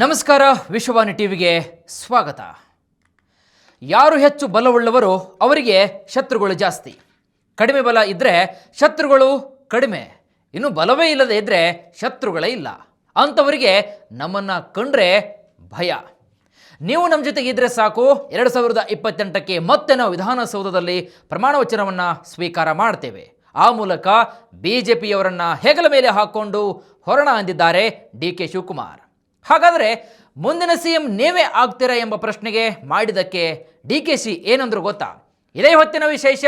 ನಮಸ್ಕಾರ. ವಿಶ್ವವಾಣಿ ಟಿವಿಗೆ ಸ್ವಾಗತ. ಯಾರು ಹೆಚ್ಚು ಬಲವುಳ್ಳವರು ಅವರಿಗೆ ಶತ್ರುಗಳು ಜಾಸ್ತಿ. ಕಡಿಮೆ ಬಲ ಇದ್ದರೆ ಶತ್ರುಗಳು ಕಡಿಮೆ. ಇನ್ನು ಬಲವೇ ಇಲ್ಲದೆ ಇದ್ದರೆ ಶತ್ರುಗಳೇ ಇಲ್ಲ. ಅಂಥವರಿಗೆ ನಮ್ಮನ್ನು ಕಂಡ್ರೆ ಭಯ. ನೀವು ನಮ್ಮ ಜೊತೆಗೆ ಇದ್ದರೆ ಸಾಕು, 2028ಕ್ಕೆ ಮತ್ತೆ ನಾವು ವಿಧಾನಸೌಧದಲ್ಲಿ ಪ್ರಮಾಣ ವಚನವನ್ನು ಸ್ವೀಕಾರ ಮಾಡ್ತೇವೆ. ಆ ಮೂಲಕ ಬಿಜೆಪಿಯವರನ್ನು ಹೆಗಲ ಮೇಲೆ ಹಾಕ್ಕೊಂಡು ಹೊರಣ ಅಂದಿದ್ದಾರೆ ಡಿ.ಕೆ. ಶಿವಕುಮಾರ್. ಹಾಗಾದರೆ ಮುಂದಿನ ಸಿಎಂ ನೀವೇ ಆಗ್ತೀರಾ ಎಂಬ ಪ್ರಶ್ನೆಗೆ ಮಾಡಿದ್ದಕ್ಕೆ ಡಿ.ಕೆ.ಶಿ ಏನಂದ್ರು ಗೊತ್ತಾ? ಇದೇ ಹೊತ್ತಿನ ವಿಶೇಷ.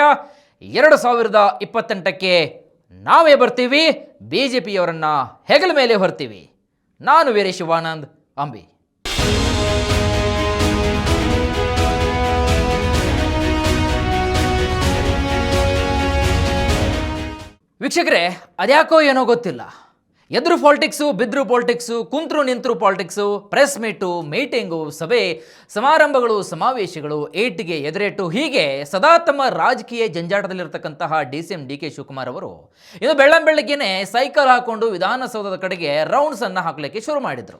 2028ಕ್ಕೆ ನಾವೇ ಬರ್ತೀವಿ, ಬಿಜೆಪಿಯವರನ್ನು ಹೆಗಲ ಮೇಲೆ ಹೊರ್ತೀವಿ. ನಾನು ವೀರೇಶ್ ಶಿವಾನಂದ್ ಅಂಬಿ. ವೀಕ್ಷಕರೇ, ಅದ್ಯಾಕೋ ಏನೋ ಗೊತ್ತಿಲ್ಲ, ಎದುರು ಪಾಲಿಟಿಕ್ಸು, ಬಿದ್ರು ಪಾಲಿಟಿಕ್ಸು, ಕುಂತ್ರು ನಿಂತರು ಪಾಲಿಟಿಕ್ಸು, ಪ್ರೆಸ್ ಮೀಟಿಂಗು, ಸಭೆ ಸಮಾರಂಭಗಳು, ಸಮಾವೇಶಗಳು, ಏಟಿಗೆ ಎದುರೇಟು, ಹೀಗೆ ಸದಾ ತಮ್ಮ ರಾಜಕೀಯ ಜಂಜಾಟದಲ್ಲಿರ್ತಕ್ಕಂತಹ ಡಿ.ಕೆ. ಶಿವಕುಮಾರ್ ಅವರು ಇದು ಬೆಳ್ಳಂಬೆಳಗ್ಗೆನೆ ಸೈಕಲ್ ಹಾಕೊಂಡು ವಿಧಾನಸೌಧದ ಕಡೆಗೆ ರೌಂಡ್ಸನ್ನು ಹಾಕಲಿಕ್ಕೆ ಶುರು ಮಾಡಿದರು.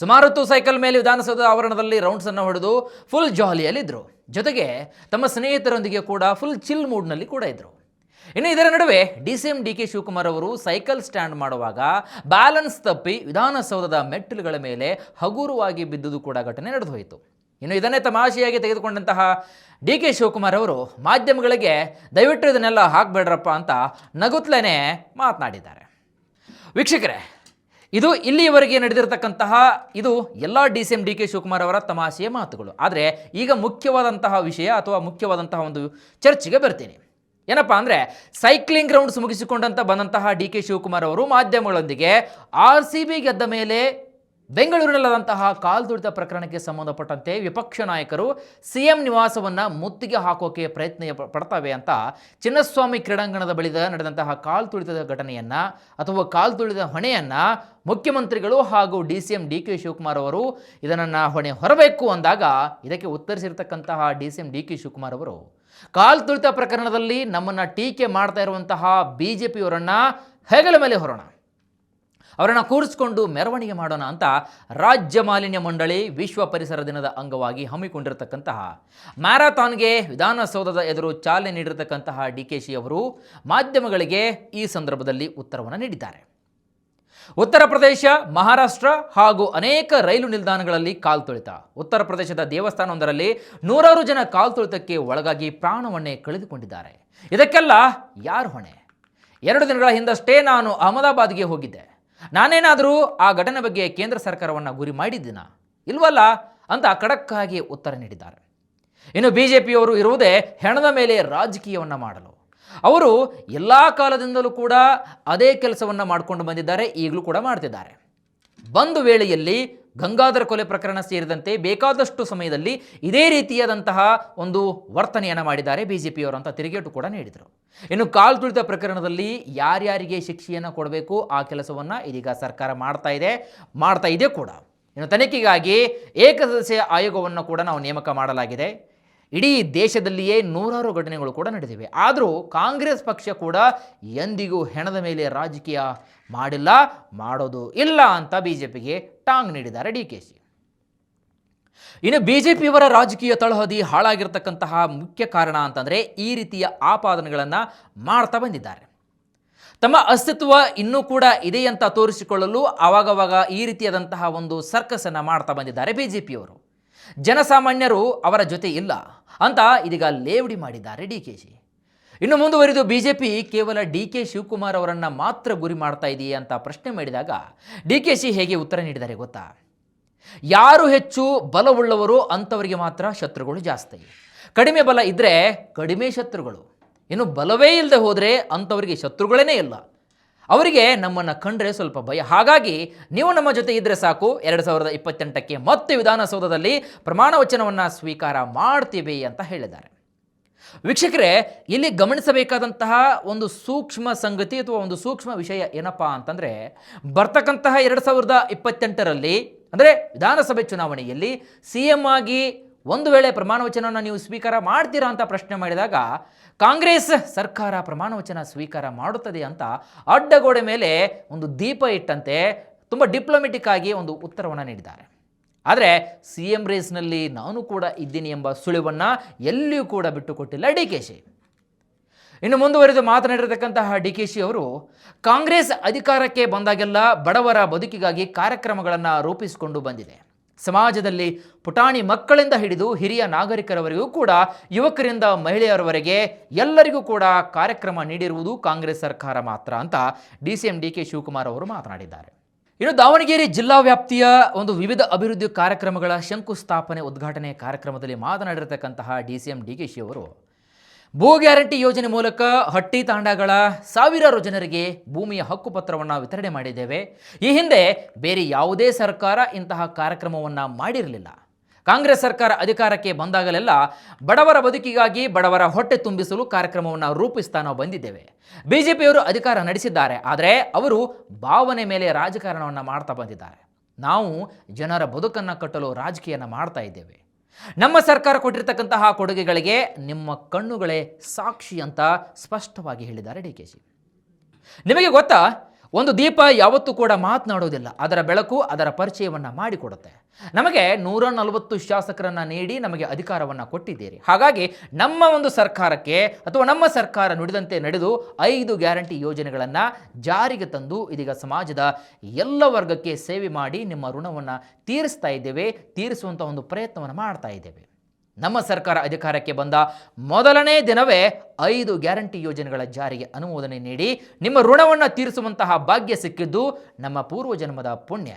ಸುಮಾರು ಹೊತ್ತು ಸೈಕಲ್ ಮೇಲೆ ವಿಧಾನಸೌಧದ ಆವರಣದಲ್ಲಿ ರೌಂಡ್ಸನ್ನು ಹೊಡೆದು ಫುಲ್ ಜಾಲಿಯಲ್ಲಿದ್ದರು. ಜೊತೆಗೆ ತಮ್ಮ ಸ್ನೇಹಿತರೊಂದಿಗೆ ಕೂಡ ಫುಲ್ ಚಿಲ್ ಮೂಡ್ನಲ್ಲಿ ಕೂಡ ಇದ್ದರು. ಇನ್ನು ಇದರ ನಡುವೆ ಡಿ.ಕೆ. ಶಿವಕುಮಾರ್ ಅವರು ಸೈಕಲ್ ಸ್ಟ್ಯಾಂಡ್ ಮಾಡುವಾಗ ಬ್ಯಾಲೆನ್ಸ್ ತಪ್ಪಿ ವಿಧಾನಸೌಧದ ಮೆಟ್ಟಿಲುಗಳ ಮೇಲೆ ಹಗುರವಾಗಿ ಬಿದ್ದುದು ಕೂಡ ಘಟನೆ ನಡೆದು ಹೋಯಿತು. ಇನ್ನು ಇದನ್ನೇ ತಮಾಷೆಯಾಗಿ ತೆಗೆದುಕೊಂಡಂತಹ ಡಿ.ಕೆ. ಶಿವಕುಮಾರ್ ಅವರು ಮಾಧ್ಯಮಗಳಿಗೆ ದಯವಿಟ್ಟು ಇದನ್ನೆಲ್ಲ ಹಾಕಬೇಡ್ರಪ್ಪ ಅಂತ ನಗುತ್ತಲೇ ಮಾತನಾಡಿದ್ದಾರೆ. ವೀಕ್ಷಕರೇ, ಇದು ಇಲ್ಲಿಯವರೆಗೆ ನಡೆದಿರತಕ್ಕಂತಹ ಇದು ಎಲ್ಲ ಡಿ.ಕೆ. ಶಿವಕುಮಾರ್ ಅವರ ತಮಾಷೆಯ ಮಾತುಗಳು. ಆದರೆ ಈಗ ಮುಖ್ಯವಾದಂತಹ ವಿಷಯ ಅಥವಾ ಮುಖ್ಯವಾದಂತಹ ಒಂದು ಚರ್ಚೆಗೆ ಬರ್ತೀನಿ. ಏನಪ್ಪ ಅಂದರೆ, ಸೈಕ್ಲಿಂಗ್ ರೌಂಡ್ಸ್ ಮುಗಿಸಿಕೊಂಡಂತ ಬಂದಂತಹ ಡಿ.ಕೆ. ಶಿವಕುಮಾರ್ ಅವರು ಮಾಧ್ಯಮಗಳೊಂದಿಗೆ RCB ಗೆದ್ದ ಮೇಲೆ ಬೆಂಗಳೂರಿನಲ್ಲದಂತಹ ಕಾಲು ತುಳಿತ ಪ್ರಕರಣಕ್ಕೆ ಸಂಬಂಧಪಟ್ಟಂತೆ ವಿಪಕ್ಷ ನಾಯಕರು ಸಿಎಂ ನಿವಾಸವನ್ನು ಮುತ್ತಿಗೆ ಹಾಕೋಕೆ ಪ್ರಯತ್ನ ಪಡ್ತವೆ ಅಂತ ಚಿನ್ನಸ್ವಾಮಿ ಕ್ರೀಡಾಂಗಣದ ಬಳಿ ನಡೆದಂತಹ ಕಾಲು ತುಳಿತದ ಘಟನೆಯನ್ನು ಅಥವಾ ಕಾಲು ತುಳಿದ ಹೊಣೆಯನ್ನು ಮುಖ್ಯಮಂತ್ರಿಗಳು ಹಾಗೂ ಡಿ.ಕೆ. ಶಿವಕುಮಾರ್ ಅವರು ಇದನ್ನು ಹೊಣೆ ಹೊರಬೇಕು ಅಂದಾಗ ಇದಕ್ಕೆ ಉತ್ತರಿಸಿರ್ತಕ್ಕಂತಹ ಡಿ.ಕೆ. ಶಿವಕುಮಾರ್ ಅವರು ಕಾಲು ತುಳಿತ ಪ್ರಕರಣದಲ್ಲಿ ನಮ್ಮನ್ನು ಟೀಕೆ ಮಾಡ್ತಾ ಇರುವಂತಹ ಬಿಜೆಪಿಯವರನ್ನು ಹೆಗಲ ಮೇಲೆ ಹೊರೋಣ, ಅವರನ್ನು ಕೂರಿಸಿಕೊಂಡು ಮೆರವಣಿಗೆ ಮಾಡೋಣ ಅಂತ ರಾಜ್ಯ ಮಾಲಿನ್ಯ ಮಂಡಳಿ ವಿಶ್ವ ಪರಿಸರ ದಿನದ ಅಂಗವಾಗಿ ಹಮ್ಮಿಕೊಂಡಿರತಕ್ಕಂತಹ ಮ್ಯಾರಥಾನ್ಗೆ ವಿಧಾನಸೌಧದ ಎದುರು ಚಾಲನೆ ನೀಡಿರತಕ್ಕಂತಹ ಡಿ.ಕೆ.ಶಿ ಅವರು ಮಾಧ್ಯಮಗಳಿಗೆ ಈ ಸಂದರ್ಭದಲ್ಲಿ ಉತ್ತರವನ್ನು ನೀಡಿದ್ದಾರೆ. ಉತ್ತರ ಪ್ರದೇಶ, ಮಹಾರಾಷ್ಟ್ರ ಹಾಗೂ ಅನೇಕ ರೈಲು ನಿಲ್ದಾಣಗಳಲ್ಲಿ ಕಾಲು ತುಳಿತ. ಉತ್ತರ ಪ್ರದೇಶದ ದೇವಸ್ಥಾನವೊಂದರಲ್ಲಿ 100 ಜನ ಕಾಲು ತುಳಿತಕ್ಕೆ ಒಳಗಾಗಿ ಪ್ರಾಣವನ್ನೇ ಕಳೆದುಕೊಂಡಿದ್ದಾರೆ. ಇದಕ್ಕೆಲ್ಲ ಯಾರು ಹೊಣೆ? 2 ದಿನಗಳ ಹಿಂದಷ್ಟೇ ನಾನು ಅಹಮದಾಬಾದ್ಗೆ ಹೋಗಿದ್ದೆ. ನಾನೇನಾದರೂ ಆ ಘಟನೆ ಬಗ್ಗೆ ಕೇಂದ್ರ ಸರ್ಕಾರವನ್ನು ಗುರಿ ಮಾಡಿದ್ದೀನ? ಇಲ್ವಲ್ಲ ಅಂತ ಖಡಕ್ಕಾಗಿ ಉತ್ತರ ನೀಡಿದ್ದಾರೆ. ಇನ್ನು ಬಿಜೆಪಿಯವರು ಇರುವುದೇ ಹೆಣದ ಮೇಲೆ ರಾಜಕೀಯವನ್ನು ಮಾಡಲು. ಅವರು ಎಲ್ಲ ಕಾಲದಿಂದಲೂ ಕೂಡ ಅದೇ ಕೆಲಸವನ್ನು ಮಾಡಿಕೊಂಡು ಬಂದಿದ್ದಾರೆ, ಈಗಲೂ ಕೂಡ ಮಾಡ್ತಿದ್ದಾರೆ. ಬಂದು ವೇಳೆಯಲ್ಲಿ ಗಂಗಾಧರ ಕೊಲೆ ಪ್ರಕರಣ ಸೇರಿದಂತೆ ಬೇಕಾದಷ್ಟು ಸಮಯದಲ್ಲಿ ಇದೇ ರೀತಿಯಾದಂತಹ ಒಂದು ವರ್ತನೆಯನ್ನು ಮಾಡಿದ್ದಾರೆ ಬಿಜೆಪಿಯವರು ಅಂತ ತಿರುಗೇಟು ಕೂಡ ನೀಡಿದರು. ಇನ್ನು ಕಾಲು ತುಳಿತ ಪ್ರಕರಣದಲ್ಲಿ ಯಾರ್ಯಾರಿಗೆ ಶಿಕ್ಷೆಯನ್ನು ಕೊಡಬೇಕು ಆ ಕೆಲಸವನ್ನು ಇದೀಗ ಸರ್ಕಾರ ಮಾಡ್ತಾ ಇದೆ ಕೂಡ. ಇನ್ನು ತನಿಖೆಗಾಗಿ ಏಕಸದಸ್ಯ ಆಯೋಗವನ್ನು ಕೂಡ ನಾವು ನೇಮಕ ಮಾಡಲಾಗಿದೆ. ಇಡೀ ದೇಶದಲ್ಲಿಯೇ 100 ಘಟನೆಗಳು ಕೂಡ ನಡೆದಿವೆ. ಆದರೂ ಕಾಂಗ್ರೆಸ್ ಪಕ್ಷ ಕೂಡ ಎಂದಿಗೂ ಹೆಣದ ಮೇಲೆ ರಾಜಕೀಯ ಮಾಡಿಲ್ಲ, ಮಾಡೋದು ಇಲ್ಲ ಅಂತ ಬಿಜೆಪಿಗೆ ಟಾಂಗ್ ನೀಡಿದ್ದಾರೆ ಡಿ.ಕೆ.ಶಿ. ಇನ್ನು ಬಿಜೆಪಿಯವರ ರಾಜಕೀಯ ತಳಹದಿ ಹಾಳಾಗಿರ್ತಕ್ಕಂತಹ ಮುಖ್ಯ ಕಾರಣ ಅಂತಂದರೆ ಈ ರೀತಿಯ ಆಪಾದನೆಗಳನ್ನು ಮಾಡ್ತಾ ಬಂದಿದ್ದಾರೆ. ತಮ್ಮ ಅಸ್ತಿತ್ವ ಇನ್ನೂ ಕೂಡ ಇದೆ ಅಂತ ತೋರಿಸಿಕೊಳ್ಳಲು ಆವಾಗವಾಗ ಈ ರೀತಿಯಾದಂತಹ ಒಂದು ಸರ್ಕಸನ್ನು ಮಾಡ್ತಾ ಬಂದಿದ್ದಾರೆ ಬಿಜೆಪಿಯವರು. ಜನಸಾಮಾನ್ಯರು ಅವರ ಜೊತೆ ಇಲ್ಲ ಅಂತ ಇದೀಗ ಲೇವಡಿ ಮಾಡಿದ್ದಾರೆ ಡಿ.ಕೆ.ಶಿ. ಇನ್ನು ಮುಂದುವರಿದು ಬಿಜೆಪಿ ಕೇವಲ ಡಿ.ಕೆ. ಶಿವಕುಮಾರ್ ಅವರನ್ನು ಮಾತ್ರ ಗುರಿ ಮಾಡ್ತಾ ಇದೆಯೇ ಅಂತ ಪ್ರಶ್ನೆ ಮಾಡಿದಾಗ ಡಿ.ಕೆ.ಶಿ ಹೇಗೆ ಉತ್ತರ ನೀಡಿದ್ದಾರೆ ಗೊತ್ತಾ? ಯಾರು ಹೆಚ್ಚು ಬಲವುಳ್ಳವರು ಅಂಥವರಿಗೆ ಮಾತ್ರ ಶತ್ರುಗಳು ಜಾಸ್ತಿ. ಕಡಿಮೆ ಬಲ ಇದ್ದರೆ ಕಡಿಮೆ ಶತ್ರುಗಳು. ಇನ್ನು ಬಲವೇ ಇಲ್ಲದೆ ಹೋದರೆ ಅಂಥವರಿಗೆ ಶತ್ರುಗಳೇ ಇಲ್ಲ. ಅವರಿಗೆ ನಮ್ಮನ್ನು ಕಂಡ್ರೆ ಸ್ವಲ್ಪ ಭಯ. ಹಾಗಾಗಿ ನೀವು ನಮ್ಮ ಜೊತೆ ಇದ್ದರೆ ಸಾಕು, 2028ಕ್ಕೆ ಮತ್ತೆ ವಿಧಾನಸೌಧದಲ್ಲಿ ಪ್ರಮಾಣ ವಚನವನ್ನು ಸ್ವೀಕಾರ ಮಾಡ್ತೀವಿ ಅಂತ ಹೇಳಿದ್ದಾರೆ. ವೀಕ್ಷಕರೇ, ಇಲ್ಲಿ ಗಮನಿಸಬೇಕಾದಂತಹ ಒಂದು ಸೂಕ್ಷ್ಮ ಸಂಗತಿ ಅಥವಾ ಒಂದು ಸೂಕ್ಷ್ಮ ವಿಷಯ ಏನಪ್ಪಾ ಅಂತಂದರೆ, ಬರ್ತಕ್ಕಂತಹ 2028ರಲ್ಲಿ ಅಂದರೆ ವಿಧಾನಸಭೆ ಚುನಾವಣೆಯಲ್ಲಿ ಸಿಎಂ ಆಗಿ ಒಂದು ವೇಳೆ ಪ್ರಮಾಣ ವಚನವನ್ನು ನೀವು ಸ್ವೀಕಾರ ಮಾಡ್ತೀರಾ ಅಂತ ಪ್ರಶ್ನೆ ಮಾಡಿದಾಗ ಕಾಂಗ್ರೆಸ್ ಸರ್ಕಾರ ಪ್ರಮಾಣ ವಚನ ಸ್ವೀಕಾರ ಮಾಡುತ್ತದೆ ಅಂತ ಅಡ್ಡಗೋಡೆ ಮೇಲೆ ಒಂದು ದೀಪ ಇಟ್ಟಂತೆ ತುಂಬ ಡಿಪ್ಲೊಮೆಟಿಕ್ ಆಗಿ ಒಂದು ಉತ್ತರವನ್ನು ನೀಡಿದ್ದಾರೆ. ಆದರೆ ಸಿ ಎಂ ರೇಸ್ನಲ್ಲಿ ನಾನು ಕೂಡ ಇದ್ದೀನಿ ಎಂಬ ಸುಳಿವನ್ನು ಎಲ್ಲಿಯೂ ಕೂಡ ಬಿಟ್ಟುಕೊಟ್ಟಿಲ್ಲ ಡಿ ಕೆ ಶಿ. ಇನ್ನು ಮುಂದುವರೆದು ಮಾತನಾಡಿರತಕ್ಕಂತಹ ಡಿ ಕೆ ಶಿ ಅವರು ಕಾಂಗ್ರೆಸ್ ಅಧಿಕಾರಕ್ಕೆ ಬಂದಾಗೆಲ್ಲ ಬಡವರ ಬದುಕಿಗಾಗಿ ಕಾರ್ಯಕ್ರಮಗಳನ್ನು ರೂಪಿಸಿಕೊಂಡು ಬಂದಿದೆ. ಸಮಾಜದಲ್ಲಿ ಪುಟಾಣಿ ಮಕ್ಕಳಿಂದ ಹಿಡಿದು ಹಿರಿಯ ನಾಗರಿಕರವರೆಗೂ ಕೂಡ, ಯುವಕರಿಂದ ಮಹಿಳೆಯರವರೆಗೆ ಎಲ್ಲರಿಗೂ ಕೂಡ ಕಾರ್ಯಕ್ರಮ ನೀಡಿರುವುದು ಕಾಂಗ್ರೆಸ್ ಸರ್ಕಾರ ಮಾತ್ರ ಅಂತ DCM ಡಿ ಕೆ ಶಿವಕುಮಾರ್ ಅವರು ಮಾತನಾಡಿದ್ದಾರೆ. ಇನ್ನು ದಾವಣಗೆರೆ ಜಿಲ್ಲಾ ವ್ಯಾಪ್ತಿಯ ಒಂದು ವಿವಿಧ ಅಭಿವೃದ್ಧಿ ಕಾರ್ಯಕ್ರಮಗಳ ಶಂಕುಸ್ಥಾಪನೆ ಉದ್ಘಾಟನೆ ಕಾರ್ಯಕ್ರಮದಲ್ಲಿ ಮಾತನಾಡಿರತಕ್ಕಂತಹ DCM ಡಿ ಕೆ ಶಿ ಅವರು ಭೂ ಗ್ಯಾರಂಟಿ ಯೋಜನೆ ಮೂಲಕ ಹಟ್ಟಿ ತಾಂಡಗಳ ಸಾವಿರಾರು ಜನರಿಗೆ ಭೂಮಿಯ ಹಕ್ಕುಪತ್ರವನ್ನು ವಿತರಣೆ ಮಾಡಿದ್ದೇವೆ. ಈ ಹಿಂದೆ ಬೇರೆ ಯಾವುದೇ ಸರ್ಕಾರ ಇಂತಹ ಕಾರ್ಯಕ್ರಮವನ್ನು ಮಾಡಿರಲಿಲ್ಲ. ಕಾಂಗ್ರೆಸ್ ಸರ್ಕಾರ ಅಧಿಕಾರಕ್ಕೆ ಬಂದಾಗಲೆಲ್ಲ ಬಡವರ ಬದುಕಿಗಾಗಿ, ಬಡವರ ಹೊಟ್ಟೆ ತುಂಬಿಸಲು ಕಾರ್ಯಕ್ರಮವನ್ನು ರೂಪಿಸ್ತಾ ನಾವು ಬಂದಿದ್ದೇವೆ. ಬಿಜೆಪಿಯವರು ಅಧಿಕಾರ ನಡೆಸಿದ್ದಾರೆ, ಆದರೆ ಅವರು ಭಾವನೆ ಮೇಲೆ ರಾಜಕಾರಣವನ್ನು ಮಾಡ್ತಾ ಬಂದಿದ್ದಾರೆ. ನಾವು ಜನರ ಬದುಕನ್ನು ಕಟ್ಟಲು ರಾಜಕೀಯನ ಮಾಡ್ತಾ ಇದ್ದೇವೆ. ನಮ್ಮ ಸರ್ಕಾರ ಕೊಟ್ಟಿರ್ತಕ್ಕಂತಹ ಕೊಡುಗೆಗಳಿಗೆ ನಿಮ್ಮ ಕಣ್ಣುಗಳೇ ಸಾಕ್ಷಿ ಅಂತ ಸ್ಪಷ್ಟವಾಗಿ ಹೇಳಿದ್ದಾರೆ ಡಿ ಕೆ ಶಿ. ನಿಮಗೆ ಗೊತ್ತಾ, ಒಂದು ದೀಪ ಯಾವತ್ತೂ ಕೂಡ ಮಾತನಾಡೋದಿಲ್ಲ, ಅದರ ಬೆಳಕು ಅದರ ಪರಿಚಯವನ್ನು ಮಾಡಿಕೊಡುತ್ತೆ. ನಮಗೆ 140 ಶಾಸಕರನ್ನು ನೀಡಿ ನಮಗೆ ಅಧಿಕಾರವನ್ನು ಕೊಟ್ಟಿದ್ದೀರಿ. ಹಾಗಾಗಿ ನಮ್ಮ ಒಂದು ಸರ್ಕಾರಕ್ಕೆ ಅಥವಾ ನಮ್ಮ ಸರ್ಕಾರ ನುಡಿದಂತೆ ನಡೆದು 5 ಗ್ಯಾರಂಟಿ ಯೋಜನೆಗಳನ್ನು ಜಾರಿಗೆ ತಂದು ಇದೀಗ ಸಮಾಜದ ಎಲ್ಲ ವರ್ಗಕ್ಕೆ ಸೇವೆ ಮಾಡಿ ನಿಮ್ಮ ಋಣವನ್ನು ತೀರಿಸ್ತಾ ಇದ್ದೇವೆ, ತೀರಿಸುವಂಥ ಒಂದು ಪ್ರಯತ್ನವನ್ನು ಮಾಡ್ತಾ ಇದ್ದೇವೆ. ನಮ್ಮ ಸರ್ಕಾರ ಅಧಿಕಾರಕ್ಕೆ ಬಂದ ಮೊದಲನೇ ದಿನವೇ 5 ಗ್ಯಾರಂಟಿ ಯೋಜನೆಗಳ ಜಾರಿಗೆ ಅನುಮೋದನೆ ನೀಡಿ ನಿಮ್ಮ ಋಣವನ್ನು ತೀರಿಸುವಂತಹ ಭಾಗ್ಯ ಸಿಕ್ಕಿದ್ದು ನಮ್ಮ ಪೂರ್ವಜನ್ಮದ ಪುಣ್ಯ.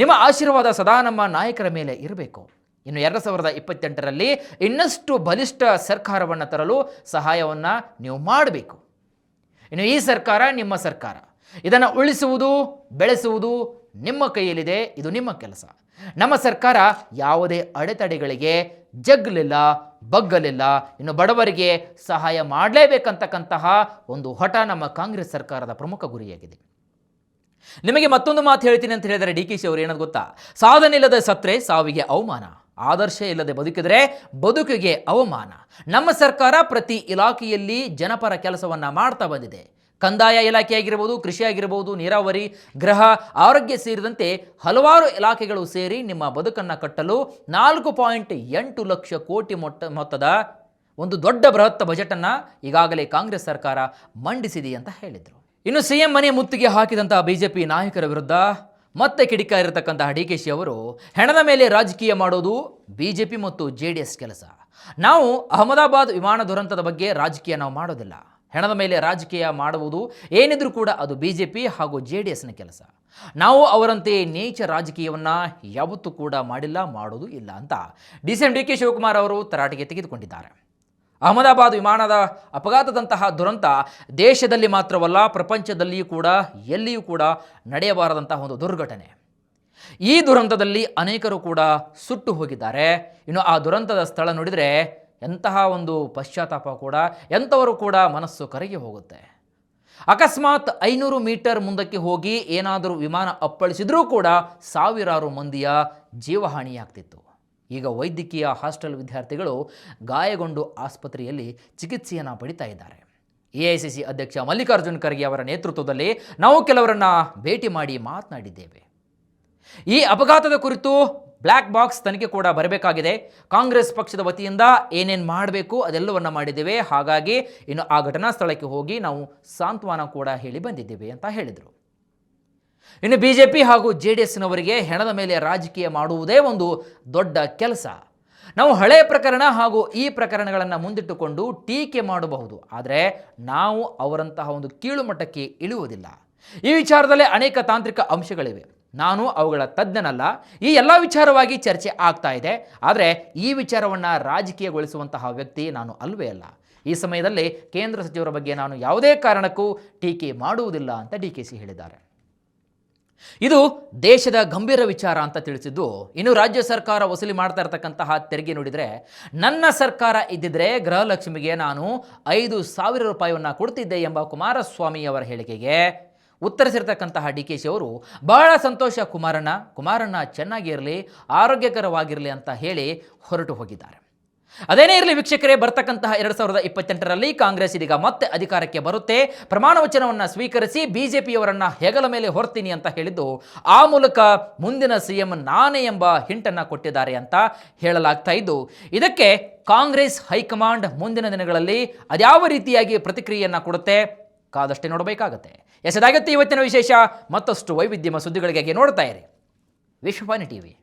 ನಿಮ್ಮ ಆಶೀರ್ವಾದ ಸದಾ ನಮ್ಮ ನಾಯಕರ ಮೇಲೆ ಇರಬೇಕು. ಇನ್ನು 2028ರಲ್ಲಿ ಇನ್ನಷ್ಟು ಬಲಿಷ್ಠ ಸರ್ಕಾರವನ್ನು ತರಲು ಸಹಾಯವನ್ನು ನೀವು ಮಾಡಬೇಕು. ಇನ್ನು ಈ ಸರ್ಕಾರ ನಿಮ್ಮ ಸರ್ಕಾರ, ಇದನ್ನು ಉಳಿಸುವುದು ಬೆಳೆಸುವುದು ನಿಮ್ಮ ಕೈಯಲ್ಲಿದೆ, ಇದು ನಿಮ್ಮ ಕೆಲಸ. ನಮ್ಮ ಸರ್ಕಾರ ಯಾವುದೇ ಅಡೆತಡೆಗಳಿಗೆ ಜಗ್ಗಲಿಲ್ಲ, ಬಗ್ಗಲಿಲ್ಲ. ಇನ್ನು ಬಡವರಿಗೆ ಸಹಾಯ ಮಾಡಲೇಬೇಕಂತಕ್ಕಂತಹ ಒಂದು ಹಠ ನಮ್ಮ ಕಾಂಗ್ರೆಸ್ ಸರ್ಕಾರದ ಪ್ರಮುಖ ಗುರಿಯಾಗಿದೆ. ನಿಮಗೆ ಮತ್ತೊಂದು ಮಾತು ಹೇಳ್ತೀನಿ ಅಂತ ಹೇಳಿದರೆ ಡಿ ಕೆ ಶಿ ಅವರು ಏನದು ಗೊತ್ತಾ, ಸಾಧನೆ ಇಲ್ಲದೆ ಸತ್ರೆ ಸಾವಿಗೆ ಅವಮಾನ, ಆದರ್ಶ ಇಲ್ಲದೆ ಬದುಕಿದರೆ ಬದುಕಿಗೆ ಅವಮಾನ. ನಮ್ಮ ಸರ್ಕಾರ ಪ್ರತಿ ಇಲಾಖೆಯಲ್ಲಿ ಜನಪರ ಕೆಲಸವನ್ನು ಮಾಡ್ತಾ ಬಂದಿದೆ. ಕಂದಾಯ ಇಲಾಖೆ ಆಗಿರ್ಬೋದು, ಕೃಷಿ ಆಗಿರ್ಬೋದು, ನೀರಾವರಿ, ಗೃಹ, ಆರೋಗ್ಯ ಸೇರಿದಂತೆ ಹಲವಾರು ಇಲಾಖೆಗಳು ಸೇರಿ ನಿಮ್ಮ ಬದುಕನ್ನು ಕಟ್ಟಲು 4.8 ಲಕ್ಷ ಕೋಟಿ ಮೊತ್ತದ ಒಂದು ದೊಡ್ಡ ಬೃಹತ್ ಬಜೆಟನ್ನು ಈಗಾಗಲೇ ಕಾಂಗ್ರೆಸ್ ಸರ್ಕಾರ ಮಂಡಿಸಿದೆ ಅಂತ ಹೇಳಿದರು. ಇನ್ನು CM ಮನೆ ಮುತ್ತಿಗೆ ಹಾಕಿದಂತಹ ಬಿಜೆಪಿ ನಾಯಕರ ವಿರುದ್ಧ ಮತ್ತೆ ಕಿಡಿಕಾರಿರತಕ್ಕಂತಹ ಡಿ ಕೆ ಶಿ ಅವರು ಹೆಣದ ಮೇಲೆ ರಾಜಕೀಯ ಮಾಡೋದು ಬಿಜೆಪಿ ಮತ್ತು JDS ಕೆಲಸ. ನಾವು ಅಹಮದಾಬಾದ್ ವಿಮಾನ ದುರಂತದ ಬಗ್ಗೆ ರಾಜಕೀಯ ನಾವು ಮಾಡೋದಿಲ್ಲ. ಹೆಣದ ಮೇಲೆ ರಾಜಕೀಯ ಮಾಡುವುದು ಏನಿದ್ರೂ ಕೂಡ ಅದು ಬಿಜೆಪಿ ಹಾಗೂ JDSನ ಕೆಲಸ. ನಾವು ಅವರಂತೆ ನೀಚ ರಾಜಕೀಯವನ್ನು ಯಾವತ್ತೂ ಕೂಡ ಮಾಡಿಲ್ಲ, ಮಾಡೋದು ಇಲ್ಲ ಅಂತ DCM ಡಿ ಕೆ ಶಿವಕುಮಾರ್ ಅವರು ತರಾಟೆಗೆ ತೆಗೆದುಕೊಂಡಿದ್ದಾರೆ. ಅಹಮದಾಬಾದ್ ವಿಮಾನದ ಅಪಘಾತದಂತಹ ದುರಂತ ದೇಶದಲ್ಲಿ ಮಾತ್ರವಲ್ಲ, ಪ್ರಪಂಚದಲ್ಲಿಯೂ ಕೂಡ ಎಲ್ಲಿಯೂ ಕೂಡ ನಡೆಯಬಾರದಂತಹ ಒಂದು ದುರ್ಘಟನೆ. ಈ ದುರಂತದಲ್ಲಿ ಅನೇಕರು ಕೂಡ ಸುಟ್ಟು ಹೋಗಿದ್ದಾರೆ. ಇನ್ನು ಆ ದುರಂತದ ಸ್ಥಳ ನೋಡಿದರೆ ಎಂತಹ ಒಂದು ಪಶ್ಚಾತ್ತಾಪ ಕೂಡ, ಎಂಥವರು ಕೂಡ ಮನಸ್ಸು ಕರಗಿ ಹೋಗುತ್ತೆ. ಅಕಸ್ಮಾತ್ 500 ಮೀಟರ್ ಮುಂದಕ್ಕೆ ಹೋಗಿ ಏನಾದರೂ ವಿಮಾನ ಅಪ್ಪಳಿಸಿದ್ರೂ ಕೂಡ ಸಾವಿರಾರು ಮಂದಿಯ ಜೀವಹಾನಿಯಾಗ್ತಿತ್ತು. ಈಗ ವೈದ್ಯಕೀಯ ಹಾಸ್ಟೆಲ್ ವಿದ್ಯಾರ್ಥಿಗಳು ಗಾಯಗೊಂಡು ಆಸ್ಪತ್ರೆಯಲ್ಲಿ ಚಿಕಿತ್ಸೆಯನ್ನು ಪಡಿತಾ ಇದ್ದಾರೆ. AICC ಅಧ್ಯಕ್ಷ ಮಲ್ಲಿಕಾರ್ಜುನ್ ಖರ್ಗೆ ಅವರ ನೇತೃತ್ವದಲ್ಲಿ ನಾವು ಕೆಲವರನ್ನು ಭೇಟಿ ಮಾಡಿ ಮಾತನಾಡಿದ್ದೇವೆ. ಈ ಅಪಘಾತದ ಕುರಿತು ಬ್ಲ್ಯಾಕ್ ಬಾಕ್ಸ್ ತನಿಖೆ ಕೂಡ ಬರಬೇಕಾಗಿದೆ. ಕಾಂಗ್ರೆಸ್ ಪಕ್ಷದ ವತಿಯಿಂದ ಏನೇನು ಮಾಡಬೇಕು ಅದೆಲ್ಲವನ್ನು ಮಾಡಿದ್ದೇವೆ. ಹಾಗಾಗಿ ಇನ್ನು ಆ ಘಟನಾ ಸ್ಥಳಕ್ಕೆ ಹೋಗಿ ನಾವು ಸಾಂತ್ವನ ಕೂಡ ಹೇಳಿ ಬಂದಿದ್ದೇವೆ ಅಂತ ಹೇಳಿದರು. ಇನ್ನು ಬಿಜೆಪಿ ಹಾಗೂ JDSನವರಿಗೆ ಹೆಣದ ಮೇಲೆ ರಾಜಕೀಯ ಮಾಡುವುದೇ ಒಂದು ದೊಡ್ಡ ಕೆಲಸ. ನಾವು ಹಳೆಯ ಪ್ರಕರಣ ಹಾಗೂ ಈ ಪ್ರಕರಣಗಳನ್ನು ಮುಂದಿಟ್ಟುಕೊಂಡು ಟೀಕೆ ಮಾಡಬಹುದು, ಆದರೆ ನಾವು ಅವರಂತಹ ಒಂದು ಕೀಳು ಮಟ್ಟಕ್ಕೆ ಇಳಿಯುವುದಿಲ್ಲ. ಈ ವಿಚಾರದಲ್ಲಿ ಅನೇಕ ತಾಂತ್ರಿಕ ಅಂಶಗಳಿವೆ. ನಾನು ಅವುಗಳ ತಜ್ಞನಲ್ಲ. ಈ ಎಲ್ಲ ವಿಚಾರವಾಗಿ ಚರ್ಚೆ ಆಗ್ತಾ ಇದೆ, ಆದರೆ ಈ ವಿಚಾರವನ್ನು ರಾಜಕೀಯಗೊಳಿಸುವಂತಹ ವ್ಯಕ್ತಿ ನಾನು ಅಲ್ವೇ ಅಲ್ಲ. ಈ ಸಮಯದಲ್ಲಿ ಕೇಂದ್ರ ಸಚಿವರ ಬಗ್ಗೆ ನಾನು ಯಾವುದೇ ಕಾರಣಕ್ಕೂ ಟೀಕೆ ಮಾಡುವುದಿಲ್ಲ ಅಂತ DKC ಹೇಳಿದ್ದಾರೆ. ಇದು ದೇಶದ ಗಂಭೀರ ವಿಚಾರ ಅಂತ ತಿಳಿಸಿದ್ದು. ಇನ್ನು ರಾಜ್ಯ ಸರ್ಕಾರ ವಸೂಲಿ ಮಾಡ್ತಾ ಇರತಕ್ಕಂತಹ ತೆರಿಗೆ ನೋಡಿದರೆ, ನನ್ನ ಸರ್ಕಾರ ಇದ್ದಿದ್ರೆ ಗೃಹಲಕ್ಷ್ಮಿಗೆ ನಾನು 5,000 ರೂಪಾಯಿಯನ್ನು ಕೊಡ್ತಿದ್ದೆ ಎಂಬ ಕುಮಾರಸ್ವಾಮಿ ಅವರ ಹೇಳಿಕೆಗೆ ಉತ್ತರಿಸಿರ್ತಕ್ಕಂತಹ DKC ಅವರು ಬಹಳ ಸಂತೋಷ, ಕುಮಾರಣ್ಣ ಚೆನ್ನಾಗಿ ಇರಲಿ, ಆರೋಗ್ಯಕರವಾಗಿರಲಿ ಅಂತ ಹೇಳಿ ಹೊರಟು ಹೋಗಿದ್ದಾರೆ. ಅದೇನೇ ಇರಲಿ ವೀಕ್ಷಕರೇ, ಬರ್ತಕ್ಕಂತಹ 2028ರಲ್ಲಿ ಕಾಂಗ್ರೆಸ್ ಇದೀಗ ಮತ್ತೆ ಅಧಿಕಾರಕ್ಕೆ ಬರುತ್ತೆ. ಪ್ರಮಾಣ ವಚನವನ್ನು ಸ್ವೀಕರಿಸಿ ಬಿಜೆಪಿಯವರನ್ನ ಹೆಗಲ ಮೇಲೆ ಹೊರ್ತೀನಿ ಅಂತ ಹೇಳಿದ್ದು, ಆ ಮೂಲಕ ಮುಂದಿನ ಸಿಎಂ ನಾನೇ ಎಂಬ ಹಿಂಟನ್ನು ಕೊಟ್ಟಿದ್ದಾರೆ ಅಂತ ಹೇಳಲಾಗ್ತಾ ಇದ್ದು, ಇದಕ್ಕೆ ಕಾಂಗ್ರೆಸ್ ಹೈಕಮಾಂಡ್ ಮುಂದಿನ ದಿನಗಳಲ್ಲಿ ಅದ್ಯಾವ ರೀತಿಯಾಗಿ ಪ್ರತಿಕ್ರಿಯೆಯನ್ನು ಕೊಡುತ್ತೆ ಕಾದಷ್ಟೇ ನೋಡಬೇಕಾಗತ್ತೆ. ಎಸೆದಾಗತ್ತೆ ಇವತ್ತಿನ ವಿಶೇಷ. ಮತ್ತಷ್ಟು ವೈವಿಧ್ಯಮ ಸುದ್ದಿಗಳಿಗಾಗಿ ನೋಡ್ತಾ ಇರಿ ವಿಶ್ವವಾಣಿ ಟಿವಿ.